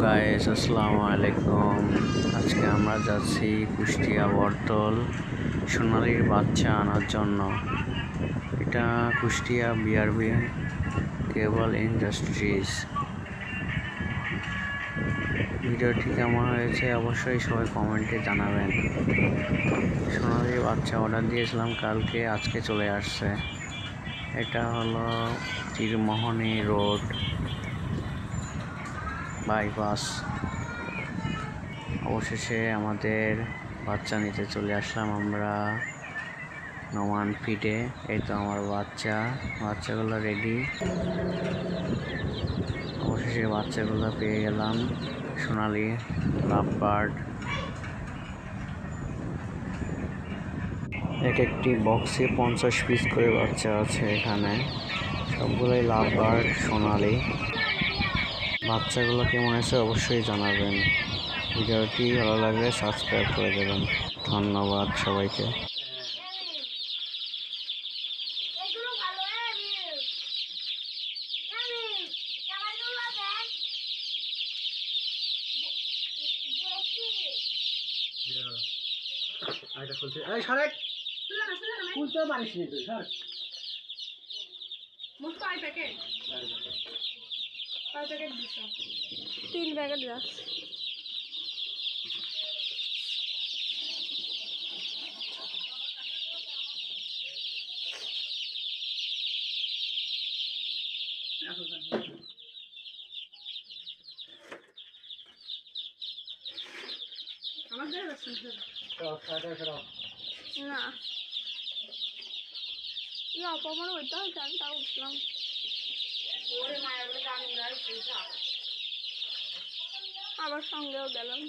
Guys, আসসালামু আলাইকুম। আজকে আমরা যাচ্ছি কুষ্টিয়া বটতল সোনালীর বাচ্চা আনার জন্য। এটা কুষ্টিয়া বিআরবি কেবল ইন্ডাস্ট্রিজ। ভিডিওটি কেমন হয়েছে অবশ্যই সবাই কমেন্টে জানাবেন। সোনালীর বাচ্চা অর্ডার দিয়েছিলাম কালকে, আজকে চলে আসছে। এটা হলো তীরমোহনী রোড বাইপাস। অবশেষে আমাদের বাচ্চা নিতে চলে আসলাম আমরা নোমান ফিডে। এই তো আমার বাচ্চাগুলো রেডি। অবশেষে বাচ্চাগুলো পেয়ে গেলাম, সোনালী লাভ বার্ড। এক একটি বক্সে 50 পিস করে বাচ্চা আছে এখানে, সবগুলোই লাভ বার্ড সোনালী। বাচ্চাগুলো কেমন আছে অবশ্যই জানাবেন। ভিডিওটি ভালো লাগলে সাবস্ক্রাইব করে দেবেন। ধন্যবাদ সবাইকে। খুলতেও পারিস নি তুই, সর। তিন প্যাকেট যা আমার দেওয়া যাচ্ছে না। অপমান হইতে হয়, আমি তাও উঠলাম। আবার সঙ্গেও গেলাম।